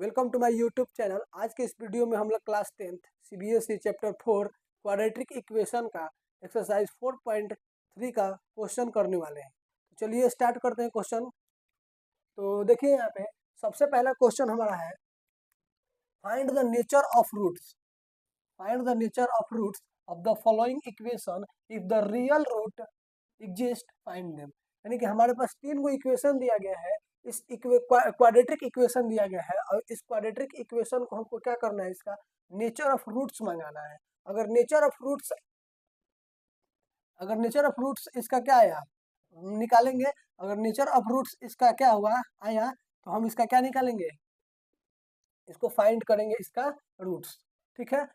Welcome to my YouTube channel. आज के इस वीडियो में हम लोग class 10th CBSE chapter 4 quadratic equation का एक्सरसाइज 4.3 का क्वेश्चन करने वाले हैं। तो चलिए स्टार्ट करते हैं क्वेश्चन। तो देखिए यहाँ पे सबसे पहला क्वेश्चन हमारा है, find the nature of roots. Find the nature of roots of the following equation if the real root exist, find them. यानी कि हमारे पास 3 इक्वेशन दिया गया है, इस क्वाड्रेटिक इक्वेशन दिया गया है और इस क्वाड्रेटिक इक्वेशन को हमको क्या करना है, इसका नेचर ऑफ रूट्स मंगाना है। अगर नेचर ऑफ रूट्स इसका क्या आया निकालेंगे, अगर नेचर ऑफ रूट्स इसका क्या हुआ आया तो हम इसका क्या निकालेंगे, इसको फाइंड करेंगे इसका रूट्स। ठीक है,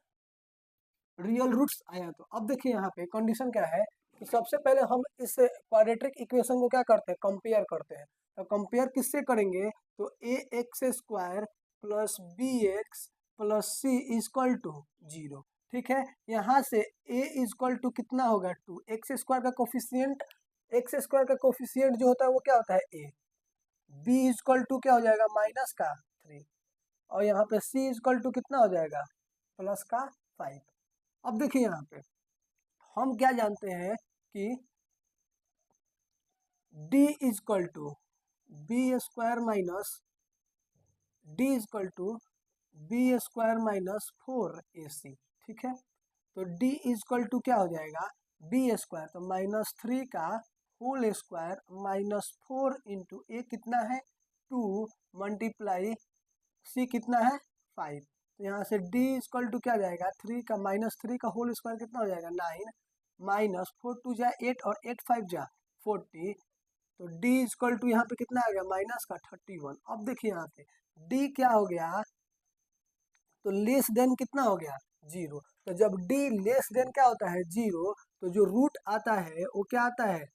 रियल रूट्स आया। तो अब देखिए यहाँ पे कंडीशन क्या है कि सबसे पहले हम इस क्वाड्रेटिक इक्वेशन को क्या करते हैं, कंपेयर करते हैं। तो कंपेयर किससे करेंगे, तो A X square plus B X plus C is equal to 0। ठीक है, यहाँ से ए इजक्वल टू कितना होगा 2, एक्स स्क्वायर का कोफिशियंट जो होता है वो क्या होता है ए, बी इजक्वल टू क्या हो जाएगा माइनस का 3 और यहाँ पे सी इजक्वल टू कितना हो जाएगा प्लस का 5। अब देखिए यहाँ पे हम क्या जानते हैं कि d equal to B square minus D equal to B square minus 4ac। ठीक है, तो d इजक्वल टू क्या हो जाएगा बी स्क्वायर, तो -3 का whole square minus 4 into a कितना है 2 मल्टीप्लाई सी कितना है 5। तो यहाँ से d इजक्वल टू क्या जाएगा 3 का -3 का होल स्क्वायर कितना हो जाएगा 9 माइनस 4 2 जा 8 और 8 5 जा 40। तो d इजक्वल टू यहाँ पे कितना आ गया माइनस का 31। अब देखिए यहाँ पे d क्या हो गया, तो लेस देन कितना हो गया 0। तो जब d लेस देन क्या होता है 0 तो जो रूट आता है वो क्या आता है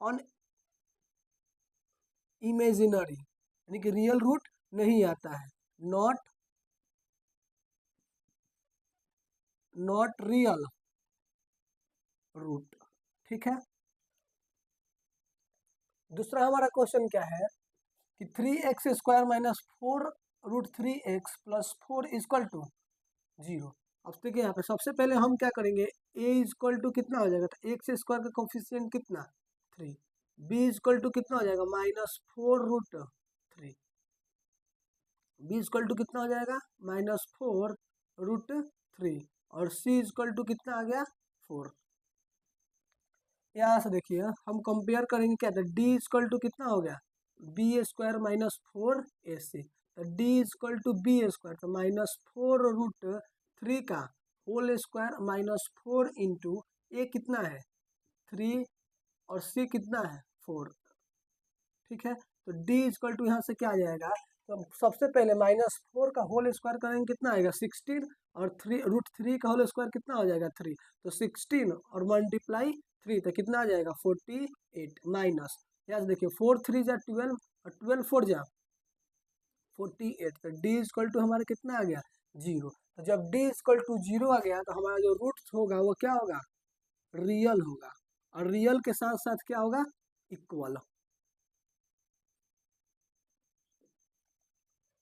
ऑन इमेजिनरी, यानी कि रियल रूट नहीं आता है, नॉट रियल रूट। ठीक है, दूसरा हमारा क्वेश्चन क्या है कि 3x square minus 4 root 3x plus 4 equal to 0। अब देखिए यहाँ पे सबसे पहले हम क्या करेंगे, a इजक्वल टू कितना हो जाएगा, तो एक्स स्क्वायर का कोफिशिएंट कितना 3, b इजक्वल टू कितना हो जाएगा -4 रूट 3, b इजक्वल टू कितना हो जाएगा -4 रूट 3 और c इजक्वल टू कितना आ गया 4। यहाँ से देखिए हम कंपेयर करेंगे क्या, तो d इजक्वल टू कितना हो गया बी स्क्वायर माइनस 4ac, तो d equal to B square, तो -4 रूट 3 का होल स्क्वायर -4 इंटू ए कितना है 3 और c कितना है 4। ठीक है, तो d इजक्वल टू यहाँ से क्या आ जाएगा, तो सबसे पहले -4 का होल स्क्वायर करेंगे कितना आएगा 16 और 3 रूट 3 का होल स्क्वायर कितना हो जाएगा 3, तो 16 और मल्टीप्लाई 3 तो कितना आ जाएगा 48 माइनस, यहाँ से देखिए 4 3 जा 12 और 12 4 जा 48, तो d इजक्वल टू हमारा कितना आ गया 0। तो जब d इजक्वल टू 0 आ गया तो हमारा जो रूट होगा वो क्या होगा रियल होगा, और रियल के साथ साथ क्या होगा इक्वल,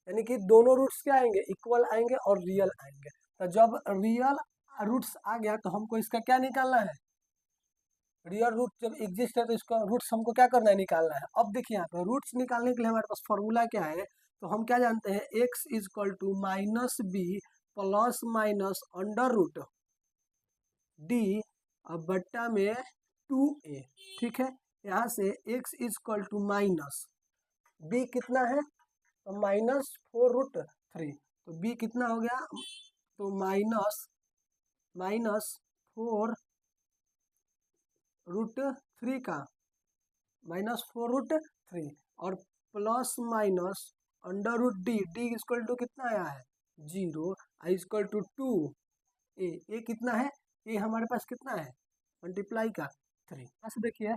यानी कि दोनों रूट्स क्या आएंगे इक्वल आएंगे और रियल आएंगे। तो जब रियल रूट्स आ गया तो हमको इसका क्या निकालना है, रियल रूट जब एग्जिस्ट है तो इसका रूट्स हमको क्या करना है निकालना है। अब देखिए यहाँ पे रूट्स निकालने के लिए हमारे पास फॉर्मूला क्या है, तो हम क्या जानते हैं x equal to minus B plus minus under root D अब बट्टा में 2a। ठीक है, यहाँ से x equal to minus B कितना है तो -4 रूट 3, तो b कितना हो गया, तो -4 रूट 3 का -4 रूट 3 और plus minus under root D equal to कितना आया है 0 आई इक्वल टू 2 ए कितना है, ए हमारे पास कितना है मल्टीप्लाई का 3। ऐसे देखिए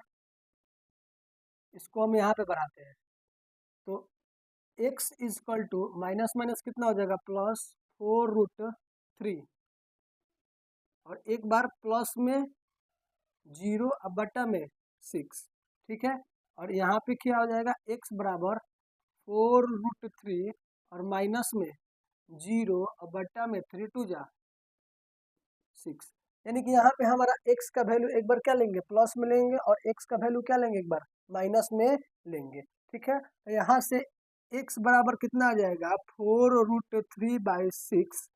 इसको हम यहाँ पे बढ़ाते हैं, तो x equal to minus minus कितना हो जाएगा +4 रूट 3 और एक बार प्लस में 0 अब बट्टा में 6। ठीक है, और यहाँ पे क्या हो जाएगा x बराबर 4 रूट 3 और माइनस में 0 और बट्टा में 3 2 जा 6। यानी कि यहाँ पे हमारा x का वैल्यू एक बार क्या लेंगे, प्लस में लेंगे, और x का वैल्यू क्या लेंगे, एक बार माइनस में लेंगे। ठीक है, तो यहाँ से x बराबर कितना आ जाएगा, 4√3/6,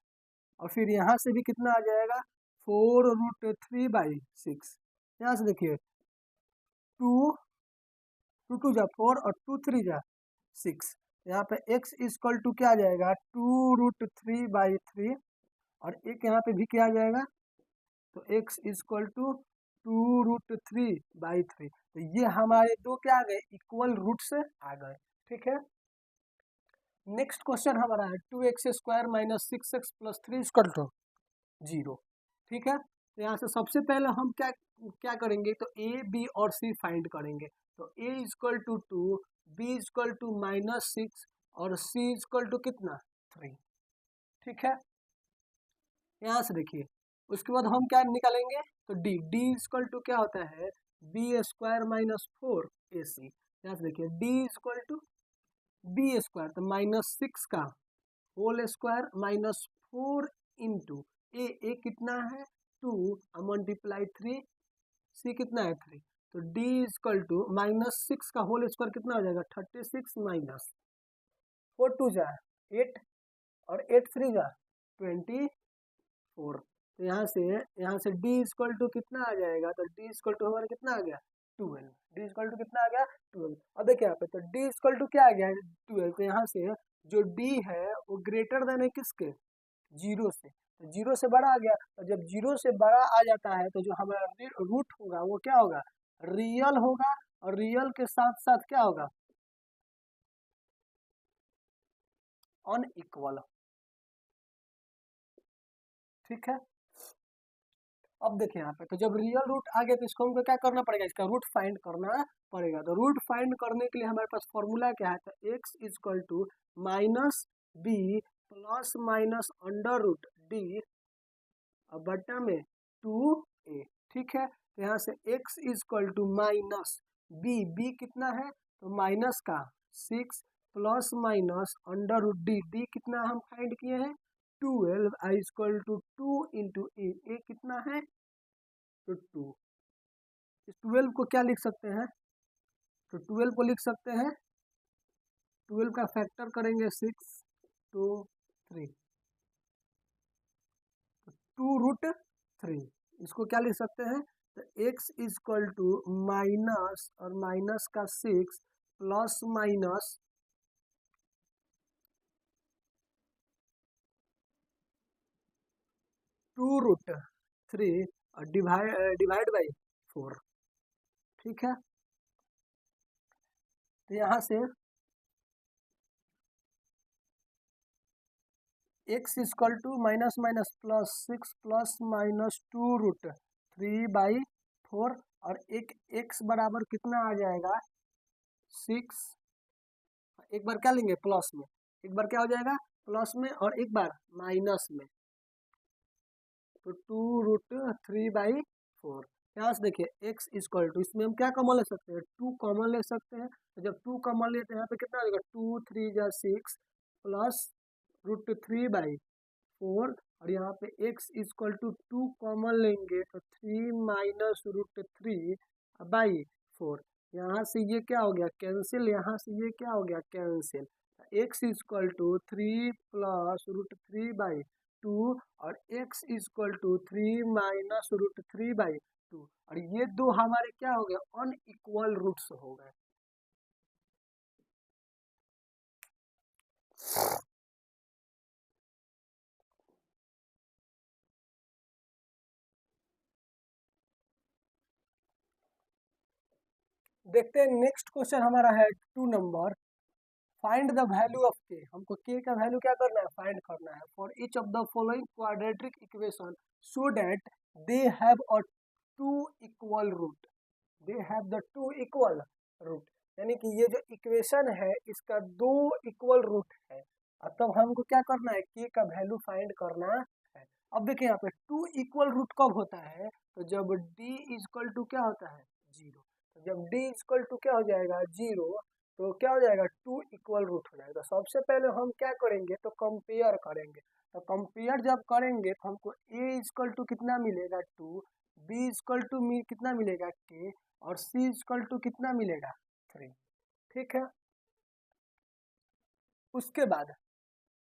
और फिर यहाँ से भी कितना आ जाएगा, 4√3/6। यहाँ से देखिए 2 2 2 जा 4 और 2 3 जा 6। यहाँ पे x इक्वल टू क्या आ जाएगा, 2√3/3, और एक यहाँ पे भी क्या आ जाएगा, तो x इक्वल टू 2√3/3। तो ये हमारे दो क्या आ गए, इक्वल रूट्स आ गए। ठीक है, नेक्स्ट क्वेश्चन हमारा है 2x² - 6x + 3 = 0। ठीक है, तो यहाँ से सबसे पहले हम क्या क्या करेंगे, तो a b और c फाइंड करेंगे। तो a equal to 2, b equal to -6 और c इक्वल टू कितना, 3। ठीक है, यहाँ से देखिए उसके बाद हम क्या निकालेंगे, तो d इक्वल टू क्या होता है, b² - 4ac। यहाँ से देखिए d इक्वल टू b², तो -6 का होल स्क्वायर -4 इंटू ए कितना है 2 मल्टीप्लाई 3, सी कितना है 3। तो d इक्वल टू -6 का होल स्क्वायर कितना हो जाएगा, 36 माइनस 4 2 जा 8 और 8 3 जा 24। तो यहाँ से d इक्वल टू कितना आ जाएगा, तो d इक्वल टू हमारा कितना आ गया, 12। d इक्वल टू कितना आ गया, 12। अब देखिए यहाँ पे, तो d इक्वल टू क्या आ गया, 12। तो यहाँ से जो d है वो ग्रेटर देन है किसके, 0 से, तो 0 से बड़ा आ गया। तो जब 0 से बड़ा आ जाता है तो जो हमारा रूट होगा वो क्या होगा, रियल होगा, और रियल के साथ साथ क्या होगा, अनइक्वल। ठीक है, अब देखिए यहाँ पे, तो जब रियल रूट आ गया तो इसको हमको क्या करना पड़ेगा, इसका रूट फाइंड करना पड़ेगा। तो रूट फाइंड करने के लिए हमारे पास फॉर्मूला क्या है, तो x equal to -b plus minus √d और बट्टा में 2a। ठीक है, तो यहाँ से x equal to minus b कितना है, तो माइनस का 6 प्लस माइनस √d कितना हम फाइंड किए हैं 12, i equal to 2 into a कितना है, तो 2। इस 12 को क्या लिख सकते हैं, तो 12 को लिख सकते हैं, 12 का फैक्टर करेंगे 6 2 3, 2√3। इसको क्या लिख सकते हैं, तो x इक्वल टू माइनस और माइनस का 6 प्लस माइनस 2√3 और डिवाइड बाई 4। ठीक है, तो यहाँ से x equal to minus minus plus 6 plus minus 2√3/4, और एक x बराबर कितना आ जाएगा 6, एक बार क्या लेंगे प्लस में, एक बार क्या हो जाएगा प्लस में, और एक बार माइनस में, तो 2√3/4। यहाँ से देखिए x इक्वल टू, इसमें हम क्या कॉमन ले सकते हैं, 2 कॉमन ले सकते हैं। तो जब 2 कॉमन लेते हैं यहाँ पे कितना आ जाएगा, 2 3 जा 6 प्लस √3/4, और यहाँ पे x इक्वल टू 2 कॉमन लेंगे तो 3 माइनस √3/4। यहाँ से ये क्या हो गया कैंसिल, यहाँ से ये क्या हो गया cancel. x equal to 3 plus √3/2 और x इक्वल टू 3 माइनस √3/2, और ये दो हमारे क्या हो गए, अनइक्वल रूट्स हो गए। देखते हैं नेक्स्ट क्वेश्चन हमारा है 2 number, find the value of k। हमको k का वैल्यू क्या करना है, फाइंड करना है for each of the following quadratic equation so that they have a 2 equal root, they have the 2 equal root. यानी कि ये जो इक्वेशन है इसका 2 इक्वल रूट है, और तब हमको क्या करना है, k का वैल्यू फाइंड करना है। अब देखिए यहाँ पे 2 इक्वल रूट कब होता है, तो जब d इक्वल टू क्या होता है 0। तो जब d इक्वल टू क्या हो जाएगा 0, तो क्या हो जाएगा, 2 इक्वल रूट हो जाएगा। तो सबसे पहले हम क्या करेंगे, तो कंपेयर करेंगे। तो कंपेयर जब करेंगे तो हमको a इक्वल टू कितना मिलेगा 2, b इक्वल टू कितना मिलेगा k, और c इक्वल टू कितना मिलेगा 3। ठीक है, उसके बाद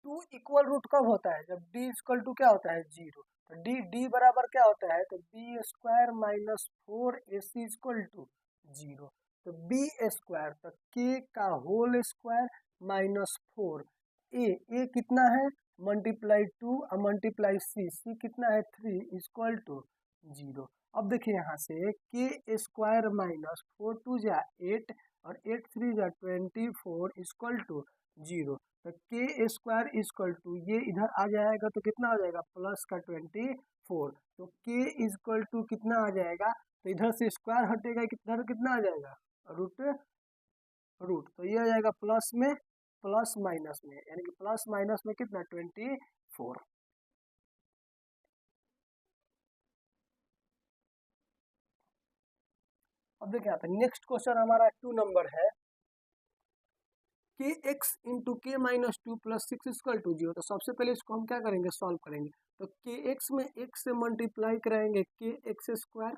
2 इक्वल रूट कब होता है, जब d इक्वल टू क्या होता है 0। तो d बराबर क्या होता है, तो B square minus 4ac equal to 0। तो बी स्क्वायर, तो k का होल स्क्वायर माइनस 4, ए कितना है मल्टीप्लाई 2 और मल्टीप्लाई c कितना है 3 इक्वल टू 0। अब देखिए यहाँ से के स्क्वायर माइनस 4 2 जा 8 और 8 3 जा 24 इक्वल टू 0। तो के स्क्वायर इक्वल टू ये इधर आ जाएगा तो कितना आ जाएगा प्लस का 24। तो के इक्वल टू कितना आ जाएगा, तो इधर से स्क्वायर हटेगा, इधर कितना आ जाएगा रूट रूट, तो ये आ जाएगा प्लस में प्लस माइनस में, यानी कि प्लस माइनस में कितना 24। अब देखिए यहाँ पे नेक्स्ट क्वेश्चन हमारा 2 नंबर है, के एक्स इंटू के माइनस 2 प्लस 6 इक्वल टू 0। तो सबसे पहले इसको हम क्या करेंगे, सॉल्व करेंगे। तो के एक्स में x से मल्टीप्लाई कराएंगे के x square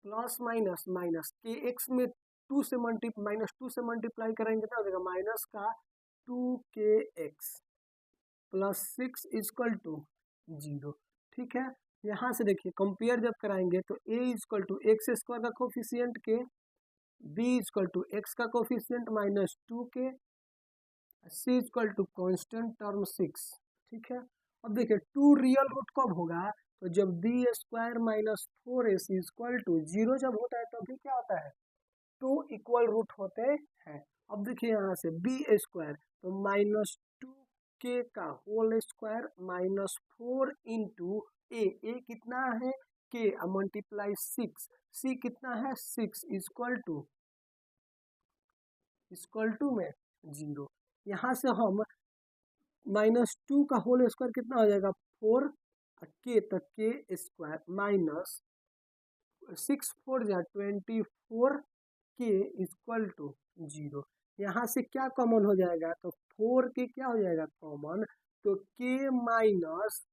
plus minus minus के एक्स में 2 से माइनस 2 से मल्टीप्लाई करेंगे तो हो जाएगा माइनस का 2kx प्लस 6 इक्वल टू 0। ठीक है, यहाँ से देखिए कंपेयर जब कराएंगे तो a equal to X square का कोफिशियंट के, b इक्वल टू एक्स का coefficient minus 2k, c equal to constant term 6। ठीक है, अब देखिए 2 रियल रूट कब होगा, तो जब B square minus 4ac equal to 0 जब होता है तभी क्या होता है 2 इक्वल रूट होते हैं। अब देखिए यहाँ से बी स्क्वायर, तो माइनस 2k का whole square minus 4 into a कितना है के मल्टीप्लाई 6, सी कितना है 6 इक्वल टू में 0। यहाँ से हम माइनस 2 का होल स्क्वायर कितना हो जाएगा 4 के, तक के स्क्वायर माइनस 6 4 जा 24 के इक्वल टू 0। यहाँ से क्या कॉमन हो जाएगा, तो 4 के क्या हो जाएगा कॉमन, तो के माइनस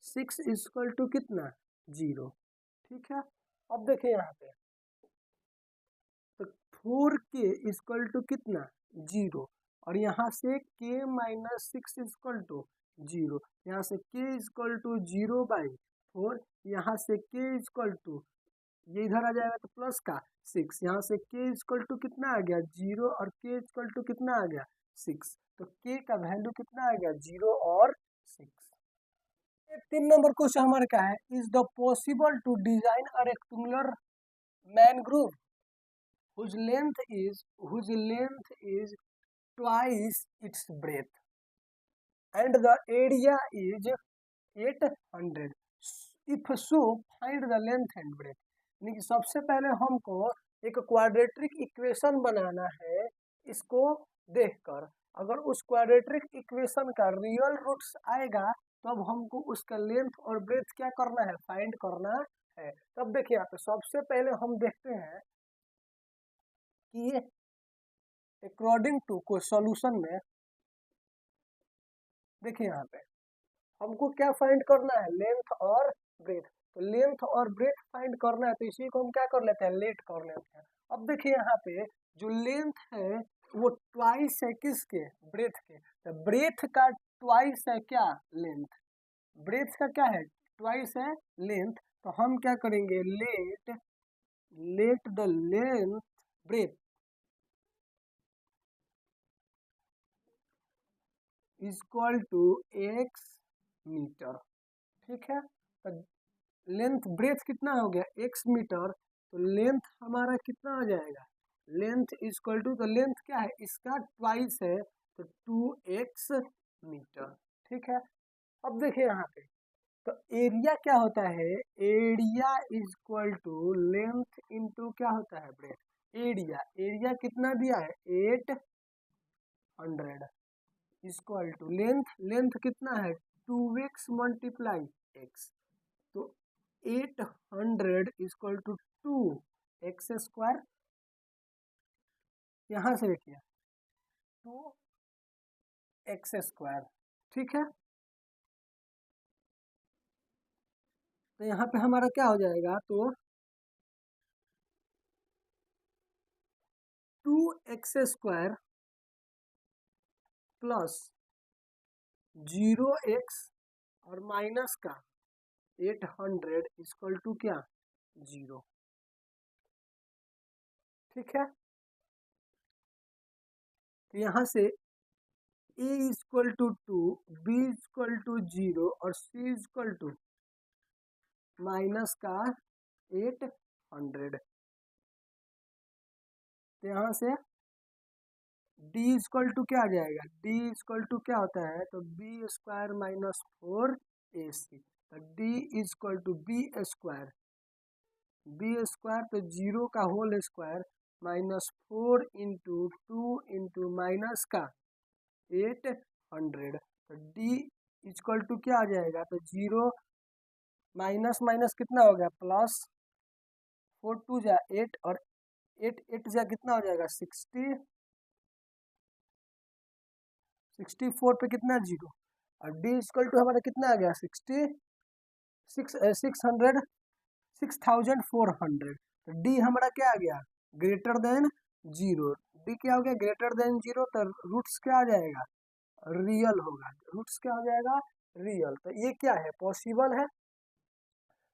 6 इक्वल टू कितना 0। ठीक है, अब देखिए यहाँ पे तो 4 के इक्वल टू कितना 0, और यहाँ से के माइनस 6 इक्वल टू 0, यहाँ से के इक्वल टू 0/4, यहाँ से के इक्वल टू ये इधर आ जाएगा तो प्लस का 6, यहाँ से के इक्वल टू कितना आ गया 0 और के इक्वल टू कितना आ गया 6। तो के का वैल्यू कितना आ गया 0 और 6। 3 नंबर क्वेश्चन हमारे क्या है, is the possible to design a rectangular mango grove whose length is twice its breadth and the area is 800, if so find the length and breadth। यानी कि सबसे पहले हमको एक क्वाड्रेटिक इक्वेशन बनाना है, इसको देखकर अगर उस क्वाड्रेटिक इक्वेशन का रियल रूट्स आएगा तो अब हमको उसका लेंथ और ब्रेथ क्या करना है, फाइंड करना है। तब देखिए यहाँ पे सबसे पहले हम देखते हैं कि अकॉर्डिंग टू कोई सॉल्यूशन में, देखिए यहाँ पे हमको क्या फाइंड करना है, लेंथ और ब्रेथ। तो लेंथ और ब्रेथ फाइंड करना है तो इसी को हम क्या कर लेते हैं, लेट कर लेते हैं। अब देखिए यहाँ पे जो लेंथ है वो ट्वाइस है किसके, ब्रेथ के। तो ब्रेथ का ट्वाइस है क्या लेंथ, ब्रेथ का क्या है ट्वाइस है लेंथ। तो हम क्या करेंगे, let the length breadth equal to x metre. ठीक है, तो लेंथ ब्रेथ कितना हो गया x मीटर, तो लेंथ हमारा कितना आ जाएगा, लेंथ इक्वल टू, तो लेंथ क्या है इसका ट्वाइस है तो 2x मीटर। ठीक है, अब देखिए यहाँ पे तो एरिया क्या होता है, area equal to length into क्या होता है ब्रेथ। एरिया कितना दिया है 800 इक्वल टू लेंथ कितना है 2x मल्टीप्लाई x, तो 800 इक्वल टू 2x स्क्वायर यहाँ से देखिए 2x², ठीक है। तो यहाँ पे हमारा क्या हो जाएगा, तो 2x² प्लस 0x और माइनस का 800 इक्वल टू क्या, 0, ठीक है। तो यहाँ से a equal to 2, b equal to 0 और c इक्वल टू माइनस का 800। तो यहाँ से d इक्वल टू क्या आ जाएगा, d इक्वल टू क्या होता है, तो b² माइनस 4ac। तो d इक्वल टू b² तो 0 का whole square minus 4 into 2 into minus का 800। तो d इक्वल टू क्या आ जाएगा, तो 0 माइनस माइनस कितना हो गया, प्लस 4 2 जा 8 और 8 8 जा कितना हो जाएगा, 64 पे कितना 0 और d इक्वल टू हमारा कितना आ गया, 6400। तो d हमारा क्या आ गया, ग्रेटर देन 0। d क्या हो गया, ग्रेटर देन 0। तो रूट्स क्या आ जाएगा, रियल होगा। रूट्स क्या हो जाएगा, रियल। तो ये क्या है, पॉसिबल है।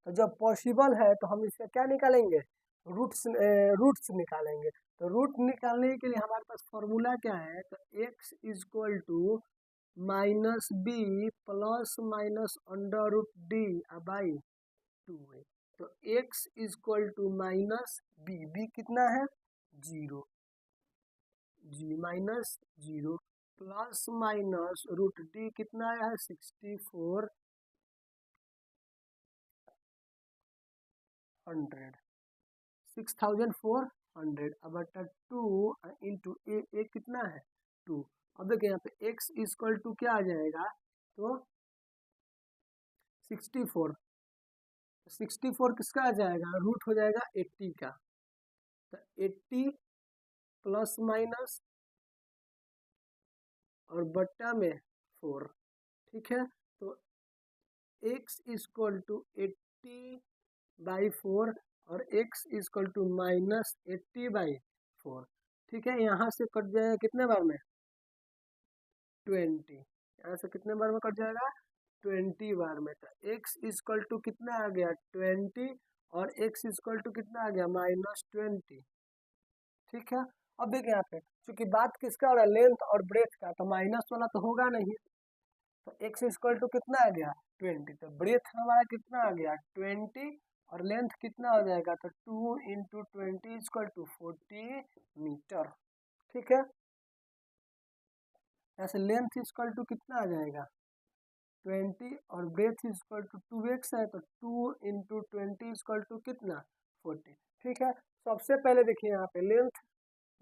तो जब पॉसिबल है तो हम इसका क्या निकालेंगे, रूट्स निकालेंगे। तो रूट निकालने के लिए हमारे पास फॉर्मूला क्या है, तो x equal to minus B plus minus under root D by 2 है। तो x equal to minus B कितना है, 0, जी minus 0 plus minus root D कितना आया है, 6400 6400 अब बटा 2 इंटू ए कितना है 2। अब देखिए यहाँ पे x इक्वल टू क्या आ जाएगा, तो 64 किसका आ जाएगा, रूट हो जाएगा 80 का। तो 80 प्लस माइनस और बट्टा में 4, ठीक है। तो x इक्वल टू 80/4 और x इक्वल टू माइनस 80/4, ठीक है। यहाँ से कट जाएगा कितने बार में, 20। यहाँ से कितने बार में कट जाएगा, 20 बार में। तो x इक्वल टू कितना आ गया, 20 और x इक्वल टू कितना आ गया, -20, ठीक है। अब देखिए यहाँ पे क्योंकि बात किसका हो रहा है, लेंथ और ब्रेथ का, तो माइनस वाला तो होगा नहीं। तो x इक्वल टू कितना आ गया, 20। तो ब्रेथ हमारा कितना आ गया, 20 और लेंथ कितना हो जाएगा, तो 2 इंटू 20 इक्वल टू 40 मीटर, ठीक है। ऐसे लेंथ इक्वल टू कितना आ जाएगा, 20 और ब्रेथ इक्वल टू 2x है, तो 2 इंटू 20 इक्वल टू कितना, 40, ठीक है। सबसे पहले देखिए यहाँ पे लेंथ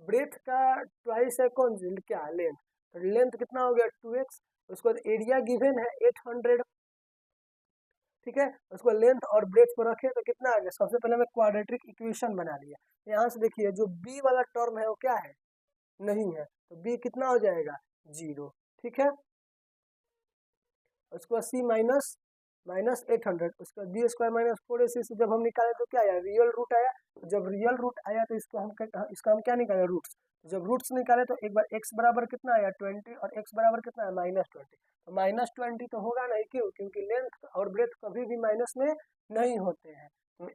ब्रेथ का ट्वाइस है, कौन सी क्या है, लेंथ। तो लेंथ कितना हो गया, 2x। उसके बाद एरिया गिवन है 800, ठीक है। उसको लेंथ और ब्रेथ को रखे तो कितना आ गया, सबसे पहले हमें क्वाड्रेटिक इक्वेशन बना लिया। यहाँ से देखिए जो b वाला टर्म है वो क्या है, नहीं है। तो b कितना हो जाएगा, 0, ठीक है। उसके बाद c माइनस 800, उसका b² माइनस 4ac से जब हम निकाले तो क्या आया, रियल रूट आया। जब रियल रूट आया तो इसका हम क्या निकाले, रूट्स। जब रूट्स निकाले तो एक बार x बराबर कितना आया, 20 और x बराबर कितना है, -20। तो -20 तो होगा नहीं, क्यों, क्योंकि लेंथ और ब्रेथ कभी भी माइनस में नहीं होते हैं। तो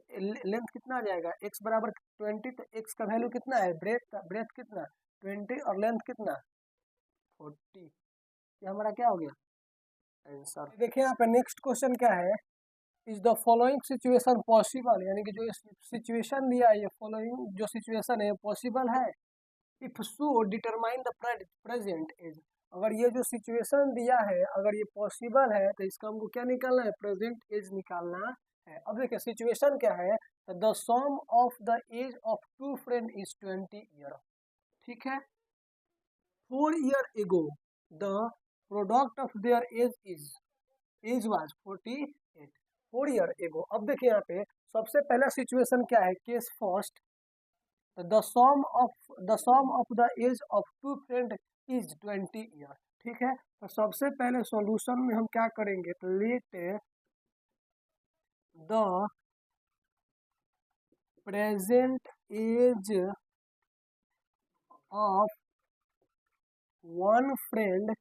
लेंथ कितना आ जाएगा, x बराबर 20। तो x का वैल्यू कितना है, ब्रेथ कितना 20 और लेंथ कितना 40। ये हमारा क्या हो गया आंसर। देखिए यहाँ पे नेक्स्ट क्वेश्चन क्या है, is the following situation possible, यानी कि जो सिचुएशन दिया है, ये फॉलोइंग जो सिचुएशन है पॉसिबल है। If so determine the present age, अगर ये जो सिचुएशन दिया है अगर ये पॉसिबल है तो इसका हमको क्या निकालना है, प्रेजेंट एज निकालना है। अब देखिए सिचुएशन क्या है, the sum of the age of 2 friend is 20 year, ठीक है। 4 year ago the product of their age was 48, 4 year ago. अब देखिए यहाँ पे सबसे पहला सिचुएशन क्या है, केस फर्स्ट, तो the sum of the age of two friend is 20 year. ठीक है, तो सबसे पहले सॉल्यूशन में हम क्या करेंगे, तो let the present age of one friend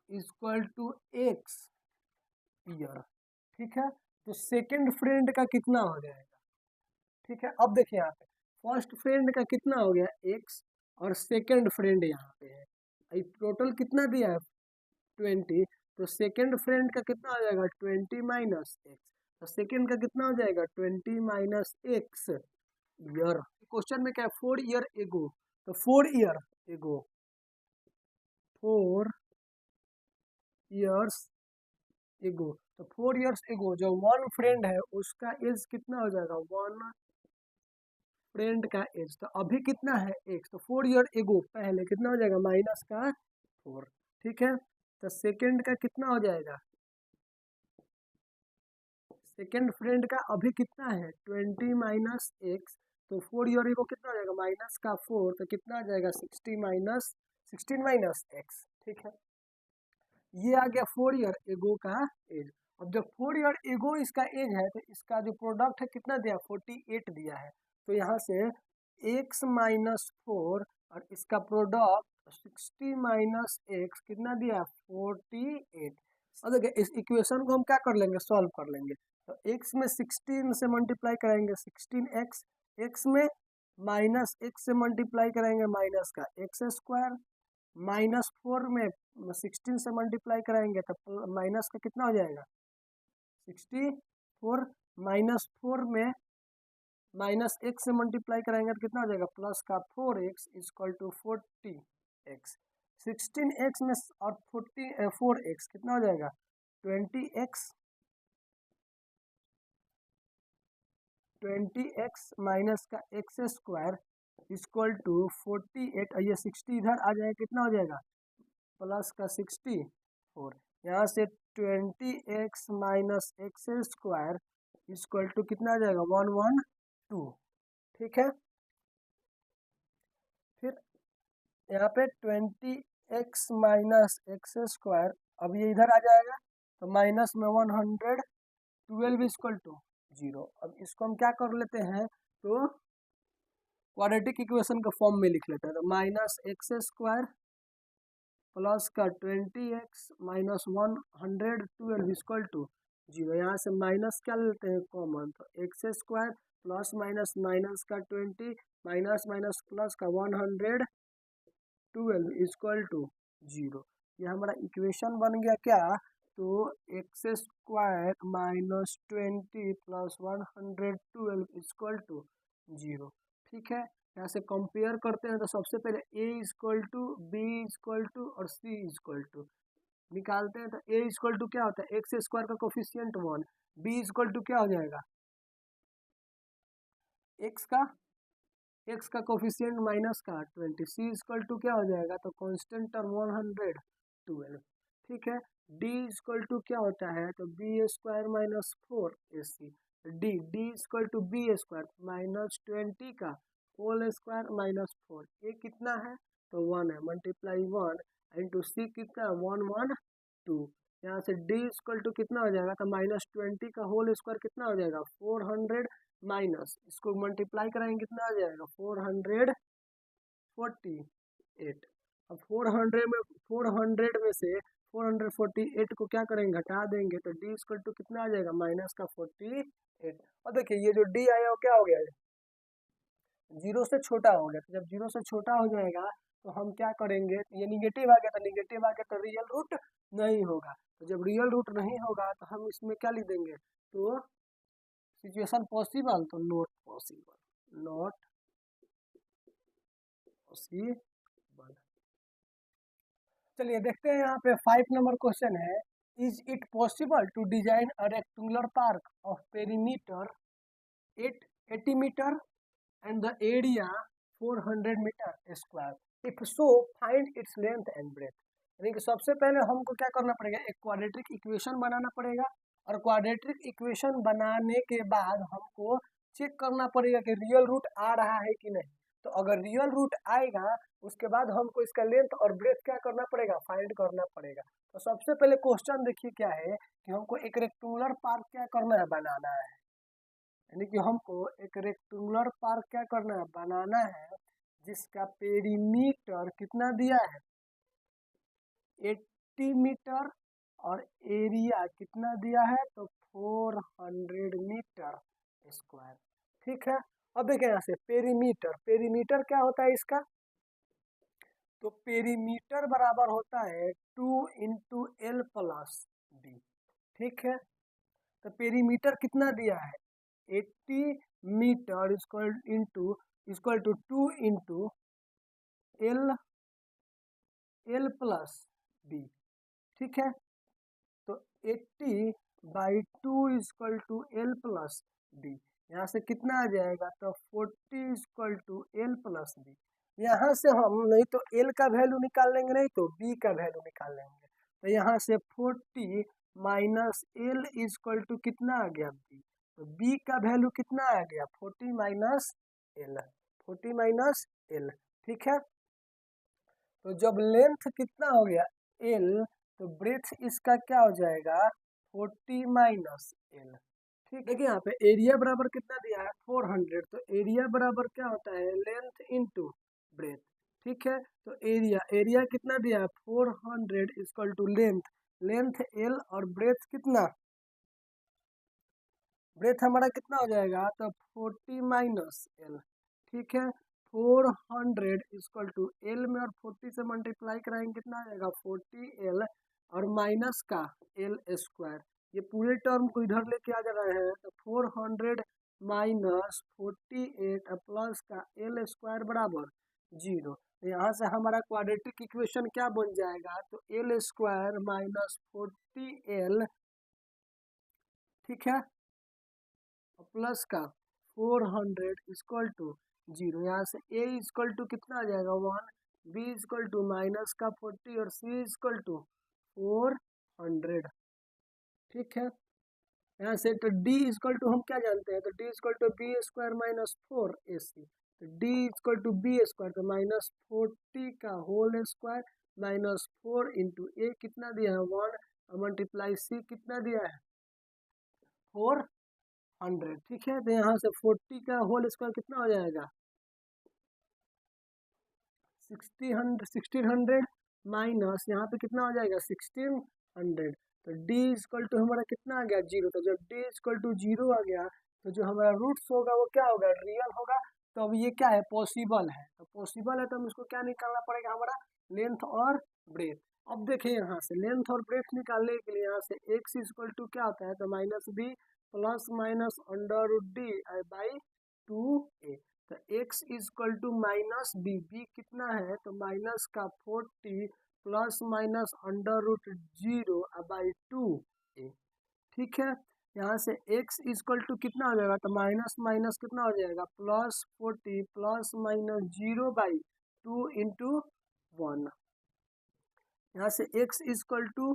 equal to x year. ठीक है, तो सेकंड फ्रेंड का कितना हो जाएगा। ठीक है, अब देखिए यहाँ पे फर्स्ट फ्रेंड का कितना हो गया एक्स, और सेकंड फ्रेंड यहाँ पे है, टोटल कितना दिया है 20, तो सेकंड फ्रेंड का कितना हो जाएगा 20 माइनस एक्स, तो सेकंड का कितना हो जाएगा 20 माइनस एक्स ईयर। क्वेश्चन में क्या है 4 ईयर एगो, तो 4 ईयर एगो, 4 ईयर्स एगो, तो 4 ईयर्स एगो जो वन फ्रेंड है उसका एज कितना हो जाएगा, वन फ्रेंड का एज, तो अभी कितना है एक्स, तो 4 ईयर एगो पहले कितना हो जाएगा माइनस का 4। ठीक है, तो सेकंड का कितना हो जाएगा, सेकंड फ्रेंड का अभी कितना है 20 माइनस एक्स, तो 4 ईयर एगो कितना हो जाएगा माइनस का 4, तो कितना आ जाएगा 16 माइनस एक्स। ठीक है, ये आ गया 4 ईयर एगो का एज। अब जब 4 ईयर एगो इसका एज है तो इसका जो प्रोडक्ट है कितना दिया 48 दिया है, तो यहाँ से x माइनस 4 और इसका प्रोडक्ट 60 माइनस एक्स कितना दिया 48। अब देखिए इस इक्वेशन को हम क्या कर लेंगे, सॉल्व कर लेंगे, तो x में 16 से मल्टीप्लाई करेंगे 16x, x में माइनस x से मल्टीप्लाई करेंगे माइनस का एक्स स्क्वायर, माइनस 4 में 16 से मल्टीप्लाई कराएंगे तो माइनस का कितना हो जाएगा 64, माइनस 4 में माइनस एक्स से मल्टीप्लाई कराएंगे तो कितना हो जाएगा प्लस का 4x equal to 40x, 16x में और 4x कितना हो जाएगा 20x माइनस का एक्स स्क्वायर इक्वल टू 48, और ये 60 इधर आ जाएगा कितना हो जाएगा प्लस का 64, यहाँ से 20x minus x square equal to कितना आ जाएगा 112। ठीक है, फिर यहाँ पे 20x माइनस एक्स स्क्वायर, अब ये इधर आ जाएगा तो माइनस में 112 इक्वल टू 0। अब इसको हम क्या कर लेते हैं, तो क्वाड्रेटिक इक्वेशन का फॉर्म में लिख लेते हैं, तो माइनस एक्स स्क्वायर प्लस का 20x माइनस 112 इक्वल टू 0, यहाँ से माइनस क्या लेते हैं कॉमन, तो x square plus minus minus का 20 माइनस माइनस प्लस का 112 इक्वल टू 0। ये हमारा इक्वेशन बन गया क्या, तो x square minus 20 plus 112 equal to 0। ठीक है, यहाँ से कंपेयर करते हैं तो सबसे पहले a equal to b equal to और c इक्वल टू निकालते हैं, तो a इक्वल टू क्या होता है एक्स स्क्वायर का कोफिशियंट 1, b इक्वल टू क्या हो जाएगा x का कोफिशियंट माइनस का 20, c इक्वल टू क्या हो जाएगा तो कांस्टेंट टर्म 112। ठीक है, d इक्वल टू क्या होता है तो b square minus 4ac, d equal to B square minus 20 का होल स्क्वायर माइनस 4, ये कितना है तो 1 है, मल्टीप्लाई 1 इंटू सी कितना 112, यहाँ से d इक्वल टू कितना हो जाएगा तो माइनस 20 का होल स्क्वायर कितना हो जाएगा 400 माइनस इसको मल्टीप्लाई कराएंगे कितना आ जाएगा 448। अब 400 में से 448 को क्या करेंगे घटा देंगे तो d इक्वल टू कितना आ जाएगा माइनस का 48। और देखिए ये जो d आया वो क्या हो गया जीरो से छोटा हो गया, तो जब जीरो से छोटा हो जाएगा तो हम क्या करेंगे, ये निगेटिव आ गया तो निगेटिव आ गया तो रियल रूट नहीं होगा, तो जब रियल रूट नहीं होगा तो हम इसमें क्या लिख देंगे, तो सिचुएशन पॉसिबल तो नॉट पॉसिबल। चलिए देखते हैं यहाँ पे 5 नंबर क्वेश्चन है, is it possible to design a rectangular park of perimeter 80 metre and the area 400 metre square, if so find its length and breadth. यानी कि सबसे पहले हमको क्या करना पड़ेगा, एक क्वाड्रेटिक इक्वेशन बनाना पड़ेगा, और क्वाड्रेटिक इक्वेशन बनाने के बाद हमको चेक करना पड़ेगा कि रियल रूट आ रहा है कि नहीं। तो अगर रियल रूट आएगा उसके बाद हमको इसका लेंथ और ब्रेथ क्या करना पड़ेगा, फाइंड करना पड़ेगा। तो सबसे पहले क्वेश्चन देखिए क्या है कि हमको एक रेक्टेंगुलर पार्क क्या करना है, बनाना है। यानी कि हमको एक रेक्टेंगुलर पार्क क्या करना है, बनाना है, जिसका पेरीमीटर कितना दिया है 80 मीटर और एरिया कितना दिया है तो 400 मीटर स्क्वायर। ठीक है, अब देखें यहाँ से पेरीमीटर, पेरीमीटर क्या होता है इसका, तो पेरीमीटर बराबर होता है 2 इंटू एल प्लस बी। ठीक है, तो पेरीमीटर कितना दिया है 80 metre equal to 2 into l plus b. ठीक है, तो 80 by 2 equal to l plus b, यहाँ से कितना आ जाएगा तो 40 equal to l plus b. यहाँ से हम नहीं तो एल का वैल्यू निकाल लेंगे, नहीं तो बी का वैल्यू निकाल लेंगे। तो यहाँ से 40 माइनस एल इक्वल टू कितना आ गया बी, तो बी का वैल्यू कितना आ गया 40 माइनस एल, 40 माइनस एल। ठीक है, तो जब लेंथ कितना हो गया एल तो ब्रेथ इसका क्या हो जाएगा 40 माइनस एल। ठीक, देखिए यहाँ पे एरिया बराबर कितना दिया है 400, तो एरिया बराबर क्या होता है लेंथ इनटू ब्रेथ। ठीक है, तो एरिया कितना दिया है 400 इक्वल टू लेंथ एल और ब्रेथ कितना, ब्रेथ हमारा कितना हो जाएगा तो 40 माइनस एल। ठीक है, 400 इक्वल टू एल में और 40 से मल्टीप्लाई कराएंगे कितना आ जाएगा 40 एल और माइनस का एल स्क्वायर। ये पूरे टर्म को इधर लेके आ जा रहे हैं, तो 400 माइनस 48 प्लस का एल स्क्वायर बराबर 0। तो यहाँ से हमारा क्वाड्रेटिक इक्वेशन क्या बन जाएगा तो एल स्क्वायर माइनस 40 एल, ठीक है, प्लस का 400 इक्वल टू 0। यहाँ से a इक्वल टू कितना आ जाएगा 1, b इक्वल टू माइनस का 40 और c इक्वल टू 400। ठीक है, यहाँ से तो d इक्वल टू हम क्या जानते हैं, तो d equal to B square minus 4ac, तो d equal to B square तो माइनस 40 का whole square minus 4 into a कितना दिया है 1 और मल्टीप्लाई c कितना दिया है 400। ठीक है, तो यहाँ से 40 का होल स्क्वायर कितना हो जाएगा 1600 माइनस यहाँ पे कितना हो जाएगा 1600, तो d इक्वल टू हमारा कितना आ गया 0। तो जब d इक्वल टू 0 आ गया तो जो हमारा रूट्स होगा वो क्या होगा रियल होगा। तो अब ये क्या है पॉसिबल है, तो पॉसिबल है तो हम इसको क्या निकालना पड़ेगा हमारा लेंथ और ब्रेथ। अब देखिए यहाँ से लेंथ और ब्रेथ निकालने के लिए यहाँ से x इक्वल टू क्या होता है तो minus B plus minus under root D by 2a, तो x equal to minus b, b कितना है तो माइनस का 40 plus minus under root 0 by 2a। ठीक है, यहाँ से x इक्वल टू कितना हो जाएगा तो माइनस माइनस कितना हो जाएगा plus 40 plus minus 0 by 2 into 1। यहाँ से x equal to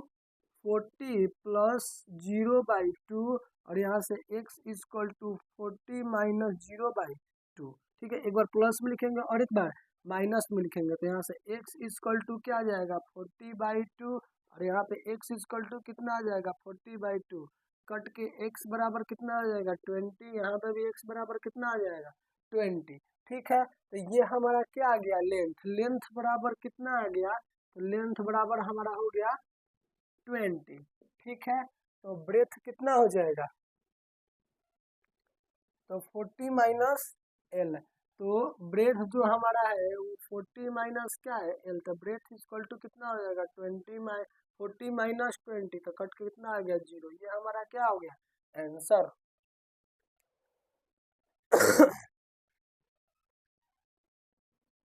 40 plus 0 by 2 और यहाँ से x equal to 40 minus 0 by 2। ठीक है, एक बार प्लस में लिखेंगे और एक बार माइनस में लिखेंगे, तो यहाँ से x इक्वल टू क्या आ जाएगा 40 बाई 2 और यहाँ पे x इक्वल टू कितना आ जाएगा 40 बाई 2, कट के x बराबर कितना आ जाएगा 20, यहाँ पे भी x बराबर कितना आ जाएगा 20। ठीक है, तो ये हमारा क्या आ गया लेंथ बराबर कितना आ गया तो लेंथ बराबर हमारा हो गया 20। ठीक है, तो ब्रेथ कितना हो जाएगा तो 40 माइनस एल, तो ब्रेथ जो हमारा है वो 40 माइनस क्या है एल, तो ब्रेथ इक्वल टू कितना हो जाएगा 40 माइनस 20, तो कट के कितना आ गया 0। ये हमारा क्या हो गया आंसर।